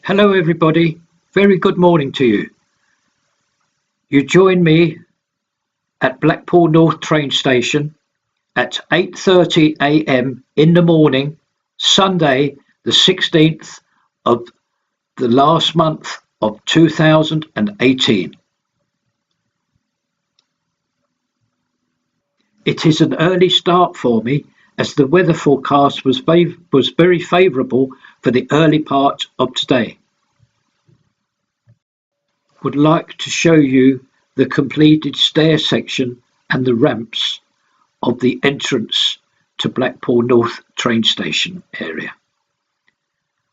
Hello everybody, very good morning to you. You join me at Blackpool North train station at 8:30 a.m. in the morning, Sunday the 16th of the last month of 2018. It is an early start for me as the weather forecast was very favourable for the early part of today. Would like to show you the completed stair section and the ramps of the entrance to Blackpool North train station area.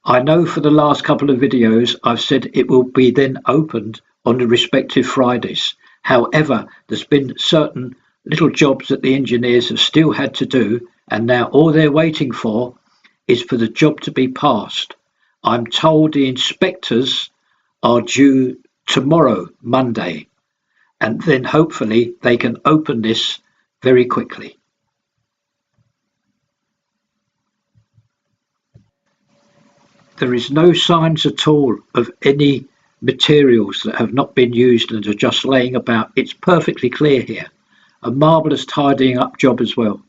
I know for the last couple of videos I've said it will be then opened on the respective Fridays. However, there's been certain little jobs that the engineers have still had to do, and now all they're waiting for is for the job to be passed. I'm told the inspectors are due tomorrow, Monday, and then hopefully they can open this very quickly. There is no signs at all of any materials that have not been used and are just laying about. It's perfectly clear here. A marvellous tidying up job as well.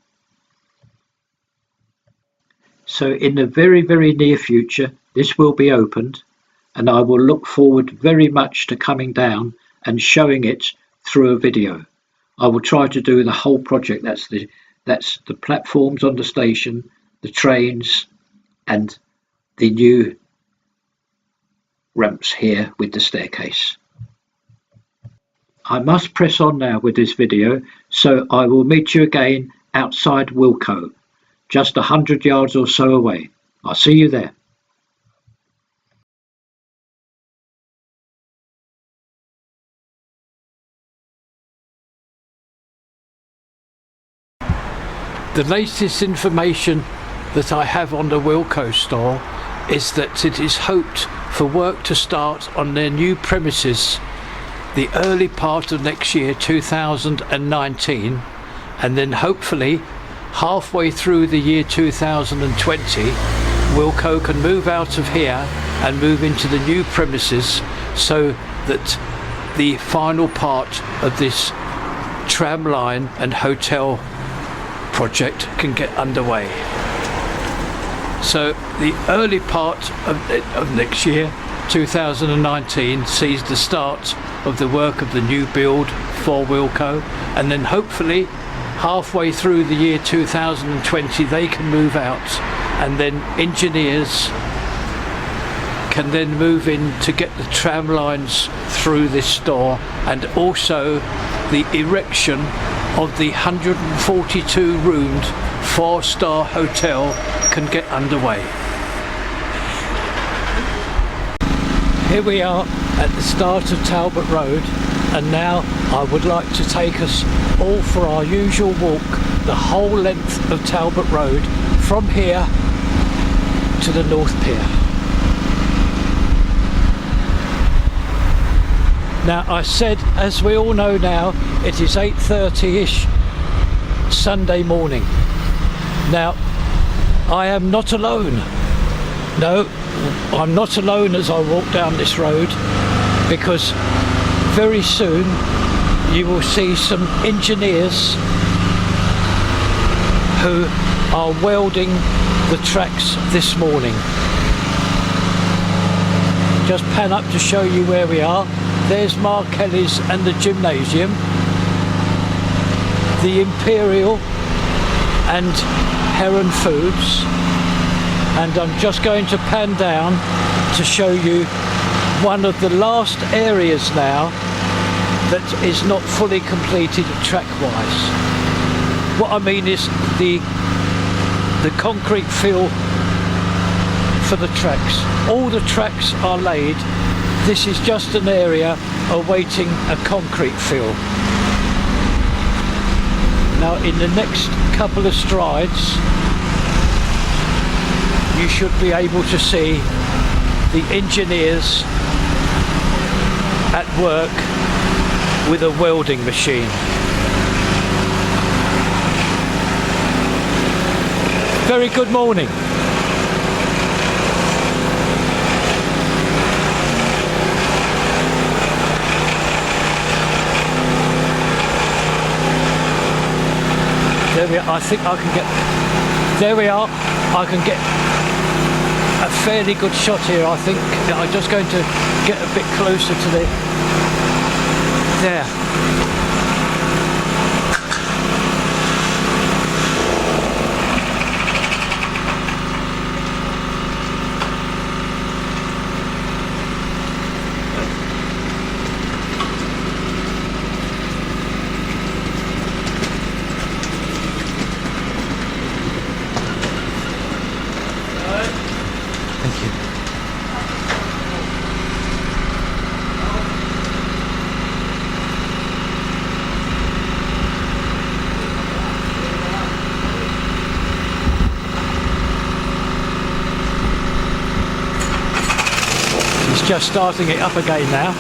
So in the very, very near future, this will be opened, and I will look forward very much to coming down and showing it through a video. I will try to do the whole project. That's the platforms on the station, the trains, and the new ramps here with the staircase. I must press on now with this video, so I will meet you again outside Wilko, just 100 yards or so away. I'll see you there. The latest information that I have on the Wilko store is that it is hoped for work to start on their new premises the early part of next year, 2019, and then hopefully halfway through the year 2020 Wilko can move out of here and move into the new premises, so that the final part of this tram line and hotel project can get underway. So the early part of next year, 2019, sees the start of the work of the new build for Wilko, and then hopefully halfway through the year 2020 they can move out, and then engineers can then move in to get the tram lines through this store, and also the erection of the 142 roomed 4-star hotel can get underway. Here we are at the start of Talbot Road, and now I would like to take us all for our usual walk the whole length of Talbot Road from here to the North Pier. Now, I said, as we all know now, it is 8:30ish Sunday morning. Now, I am not alone. No, I'm not alone as I walk down this road, because very soon you will see some engineers who are welding the tracks this morning. Just pan up to show you where we are. There's Mark Kelly's and the gymnasium, the Imperial and Heron Foods, and I'm just going to pan down to show you one of the last areas now that is not fully completed track-wise. What I mean is the concrete fill for the tracks. All the tracks are laid. This is just an area awaiting a concrete fill. Now, in the next couple of strides you should be able to see the engineers at work with a welding machine. Very good morning. I think I can get, there we are, I can get a fairly good shot here. I think I'm just going to get a bit closer to there. Thank you. He's just starting it up again now.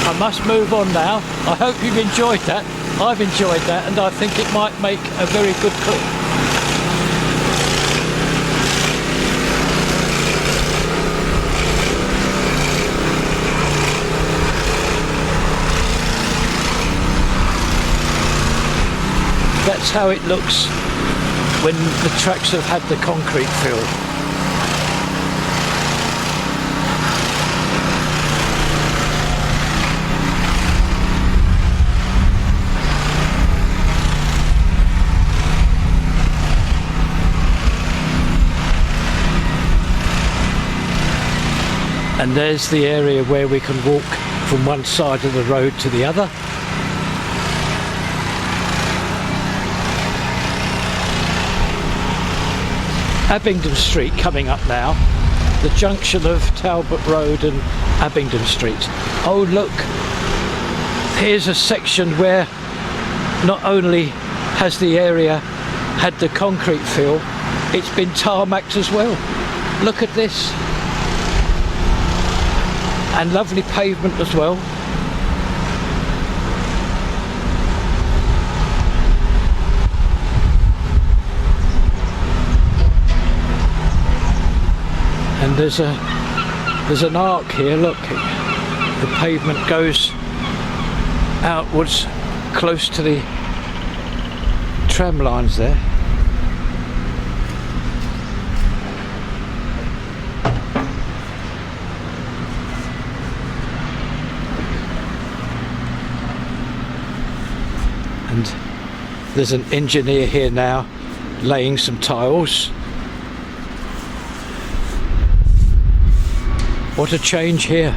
I must move on now. I hope you've enjoyed that. I've enjoyed that, and I think it might make a very good clip. That's how it looks when the tracks have had the concrete filled. And there's the area where we can walk from one side of the road to the other. Abingdon Street coming up now, the junction of Talbot Road and Abingdon Street. Oh look, here's a section where not only has the area had the concrete fill, it's been tarmacked as well. Look at this. And lovely pavement as well. And there's an arc here, look, the pavement goes outwards close to the tram lines there. And there's an engineer here now laying some tiles. What a change here.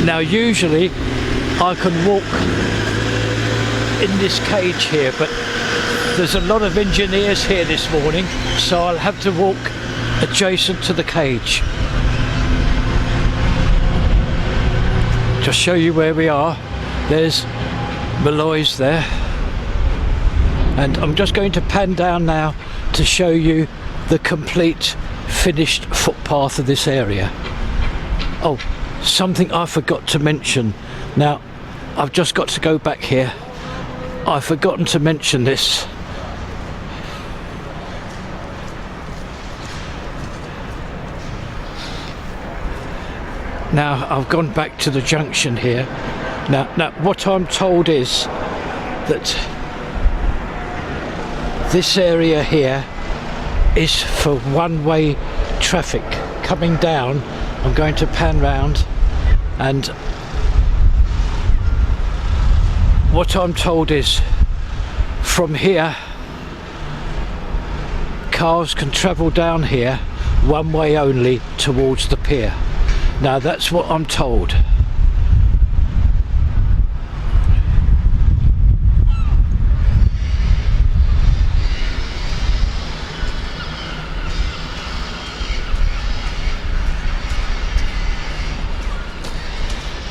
Now usually I can walk in this cage here, but there's a lot of engineers here this morning, so I'll have to walk adjacent to the cage. Just show you where we are. There's Malloy's there, and I'm just going to pan down now to show you the complete finished footpath of this area. Oh, something I forgot to mention. Now I've just got to go back here. I've forgotten to mention this. Now I've gone back to the junction here. Now what I'm told is that this area here is for one-way traffic coming down. I'm going to pan round, and what I'm told is from here cars can travel down here one way only towards the pier. Now that's what I'm told.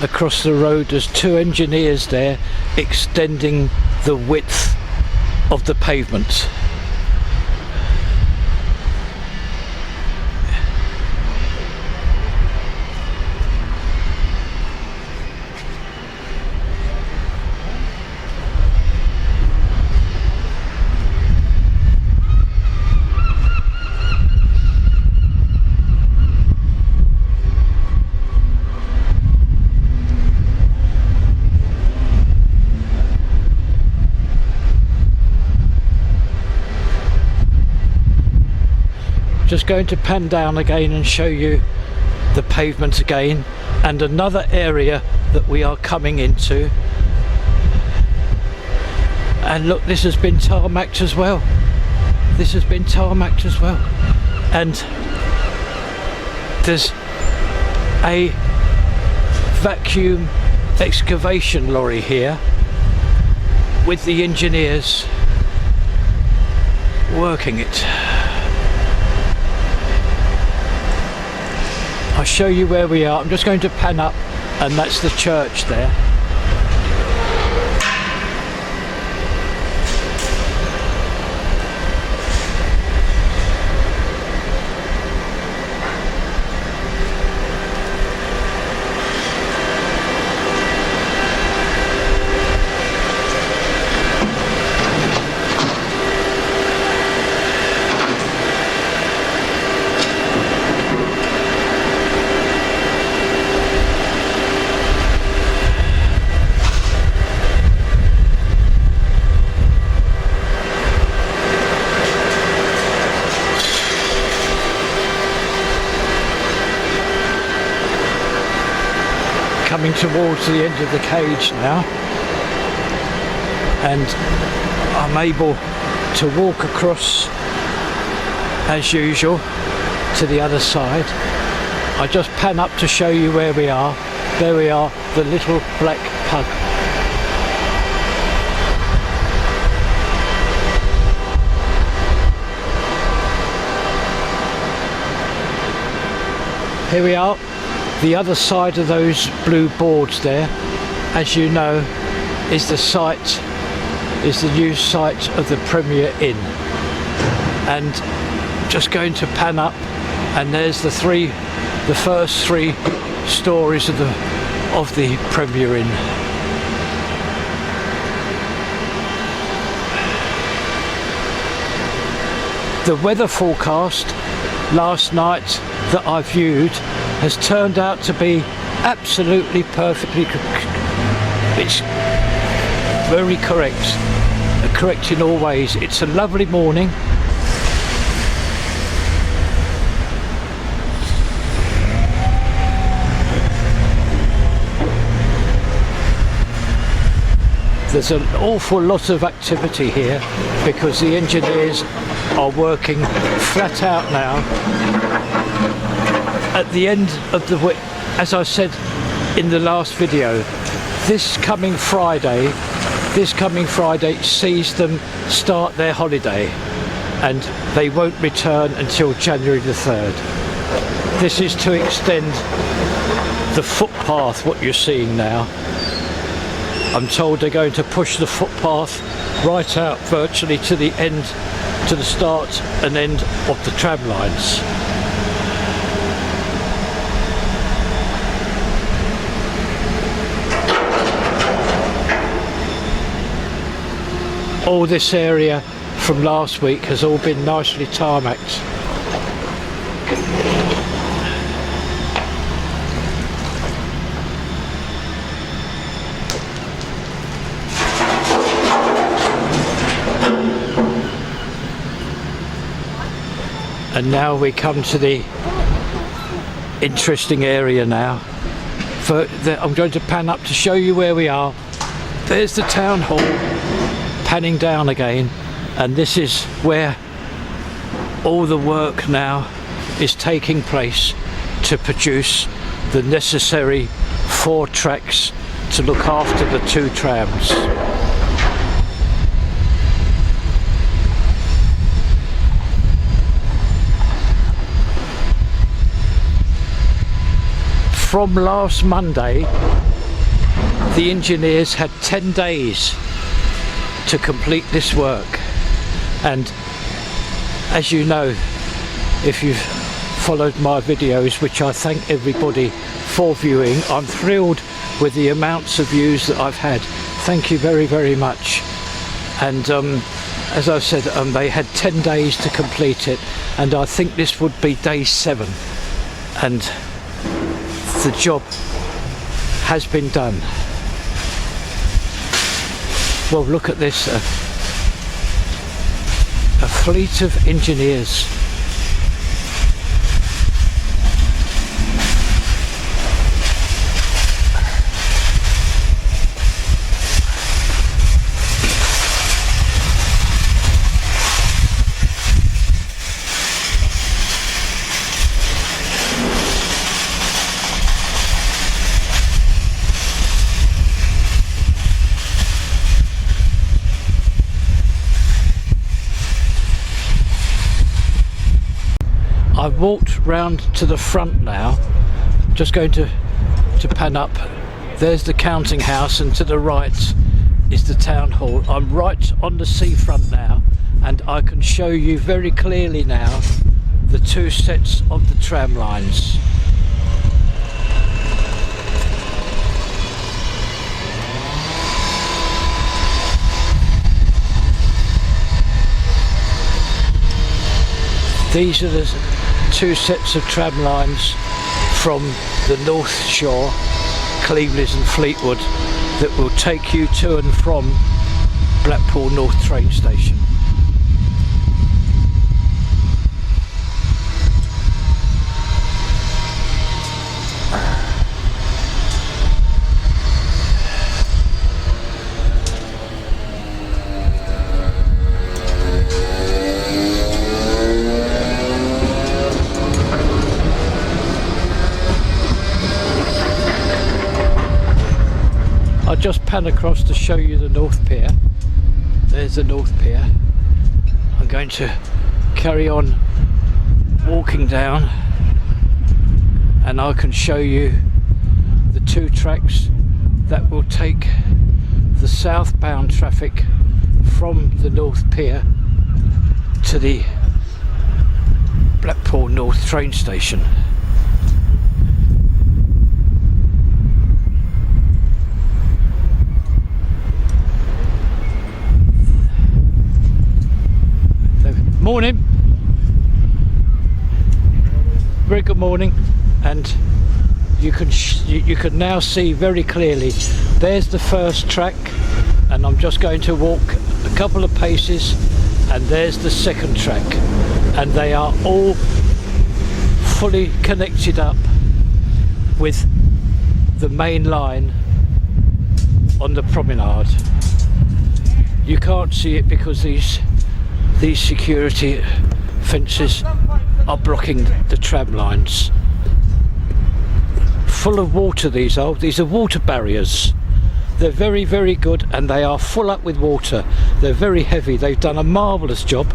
Across the road there's two engineers there extending the width of the pavement. Just going to pan down again and show you the pavement again, and another area that we are coming into. And look, this has been tarmacked as well. This has been tarmacked as well. And there's a vacuum excavation lorry here with the engineers working it. I'll show you where we are. I'm just going to pan up, and that's the church there. Coming towards the end of the cage now, and I'm able to walk across as usual to the other side. I just pan up to show you where we are. There we are, the little black pug. Here we are. The other side of those blue boards there, as you know, is the site, is the new site of the Premier Inn. And just going to pan up, and there's the first three stories of the Premier Inn. The weather forecast last night that I viewed has turned out to be absolutely perfectly, it's very correct in all ways. It's a lovely morning. There's an awful lot of activity here because the engineers are working flat out now. At the end of the week, as I said in the last video, this coming Friday sees them start their holiday, and they won't return until January the 3rd. This is to extend the footpath, what you're seeing now. I'm told they're going to push the footpath right out virtually to the end, to the start and end of the tram lines. All this area from last week has all been nicely tarmacked. And now we come to the interesting area now. I'm going to pan up to show you where we are. There's the town hall panning down again, and this is where all the work now is taking place to produce the necessary 4 tracks to look after the 2 trams. From last Monday, the engineers had 10 days to complete this work, and as you know, if you've followed my videos, which I thank everybody for viewing, I'm thrilled with the amounts of views that I've had. Thank you very, very much. And as I said, they had 10 days to complete it, and I think this would be day 7, and the job has been done. Well, look at this, a fleet of engineers. I've walked round to the front now, just going to pan up. There's the counting house, and to the right is the town hall. I'm right on the seafront now, and I can show you very clearly now the 2 sets of the tram lines. These are the 2 sets of tram lines from the North Shore, Cleveleys and Fleetwood, that will take you to and from Blackpool North train station. I'll just pan across to show you the North Pier. There's the North Pier. I'm going to carry on walking down, and I can show you the 2 tracks that will take the southbound traffic from the North Pier to the Blackpool North train station. Morning. Very good morning, and you can now see very clearly. There's the first track, and I'm just going to walk a couple of paces, and there's the second track, and they are all fully connected up with the main line on the promenade. You can't see it because these security fences are blocking the tram lines. Full of water, these are water barriers. They're very, very good, and they are full up with water. They're very heavy. They've done a marvellous job.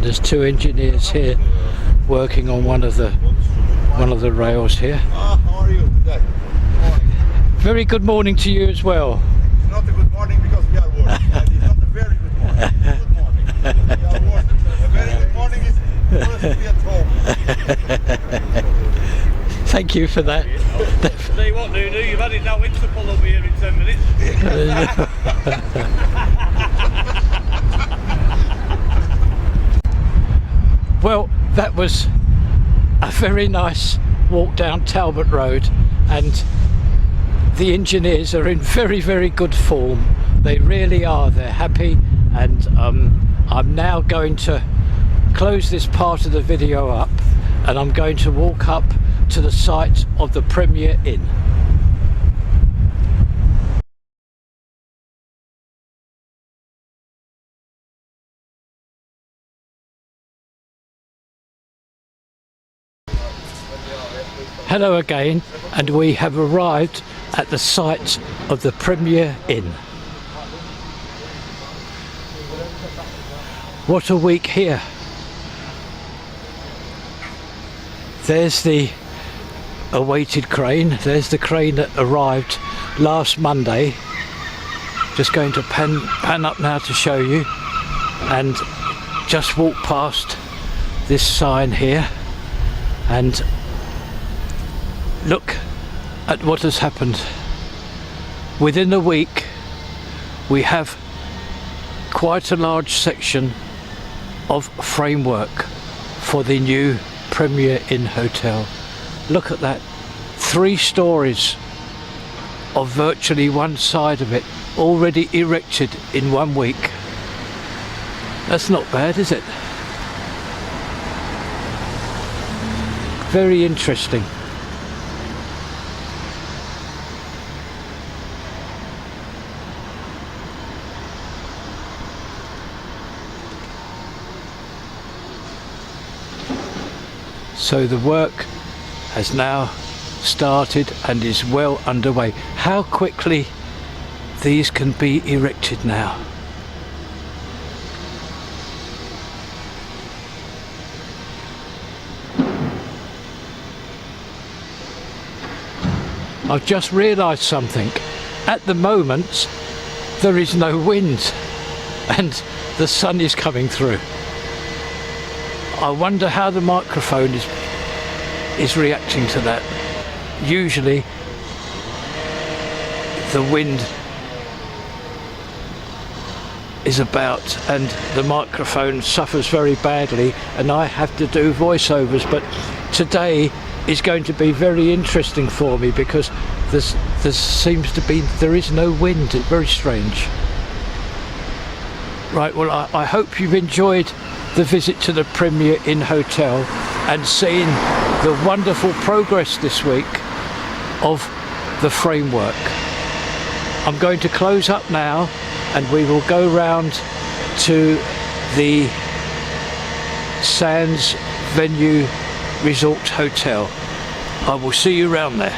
There's 2 engineers here working on one of the rails here. How are you today? Good morning. Very good morning to you as well. It's not a good morning because we are working. It's not a very good morning. Good morning. We are working. A very good morning is be at home. Thank you for that. Tell you what, Nuno, you've had it now into the pull over here in 10 minutes. Well, that was a very nice walk down Talbot Road, and the engineers are in very, very good form. They really are. They're happy, and I'm now going to close this part of the video up, and I'm going to walk up to the site of the Premier Inn. Hello again, and we have arrived at the site of the Premier Inn. What a week here. There's the awaited crane. There's the crane that arrived last Monday. Just going to pan up now to show you, and just walk past this sign here and look at what has happened. Within a week we have quite a large section of framework for the new Premier Inn Hotel. Look at that, 3 stories of virtually one side of it already erected in 1 week. That's not bad, is it? Very interesting. So the work has now started and is well underway. How quickly these can be erected now. I've just realised something. At the moment there is no wind and the sun is coming through. I wonder how the microphone is reacting to that. Usually the wind is about and the microphone suffers very badly, and I have to do voiceovers, but today is going to be very interesting for me because there is no wind. It's very strange. Right, well, I hope you've enjoyed the visit to the Premier Inn Hotel and seen the wonderful progress this week of the framework. I'm going to close up now and we will go round to the Sands Venue Resort Hotel. I will see you round there.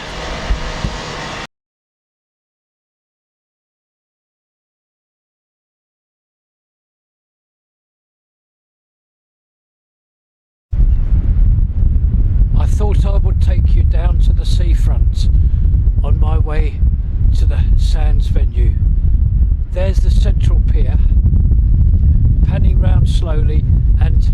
I thought I would take you down to the seafront on my way to the Sands venue. There's the central pier, panning round slowly, and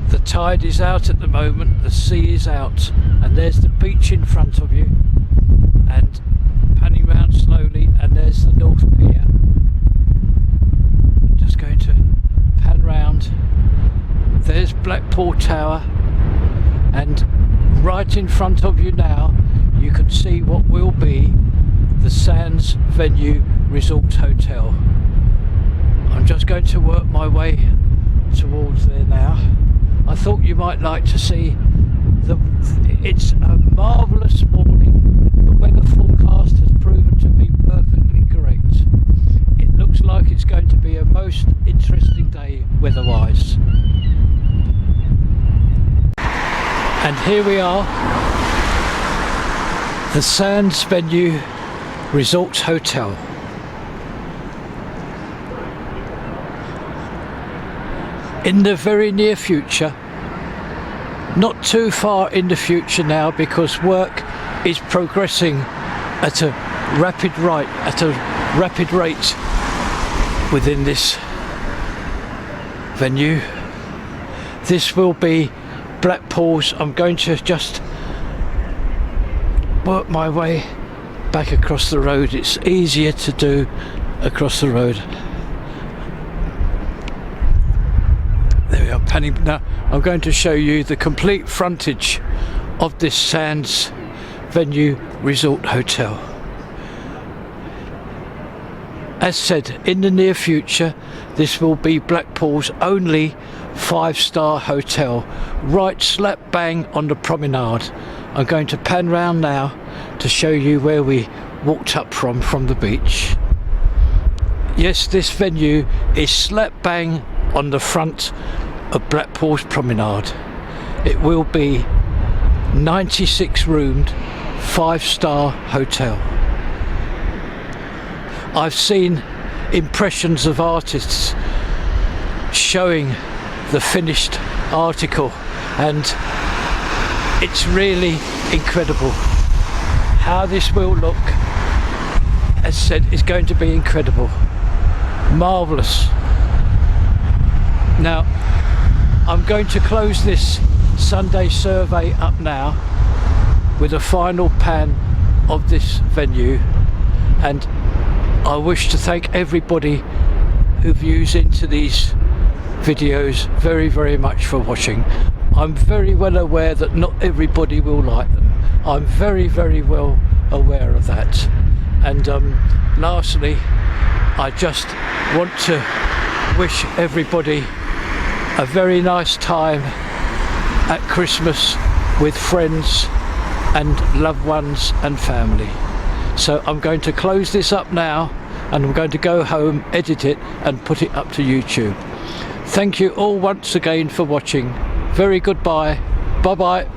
the tide is out at the moment, the sea is out, and there's the beach in front of you, and panning round slowly, and there's the North Pier. Just going to pan round. There's Blackpool Tower, and right in front of you now you can see what will be the Sands Venue Resort Hotel. I'm just going to work my way towards there now. I thought you might like to see it's a marvellous morning. The weather forecast has proven to be perfectly correct. It looks like it's going to be a most interesting day weather-wise. And here we are, the Sands Venue Resort Hotel. In the very near future, not too far in the future now, because work is progressing at a rapid rate within this venue. this will be Blackpool's. I'm going to just work my way back across the road. It's easier to do across the road. There we are, panning. Now I'm going to show you the complete frontage of this Sands Venue Resort Hotel. As said, in the near future this will be Blackpool's only 5-star hotel, right slap bang on the promenade. I'm going to pan round now to show you where we walked up from the beach. Yes, this venue is slap bang on the front of Blackpool's promenade. It will be 96 roomed 5-star hotel. I've seen impressions of artists showing the finished article, and it's really incredible how this will look. As said, it's going to be incredible, marvellous. Now I'm going to close this Sunday survey up now with a final pan of this venue, and I wish to thank everybody who views into these videos very much for watching. I'm very well aware that not everybody will like them. I'm very well aware of that. And lastly, I just want to wish everybody a very nice time at Christmas with friends and loved ones and family. So I'm going to close this up now, and I'm going to go home, edit it and put it up to YouTube. Thank you all once again for watching. Very goodbye. Bye bye.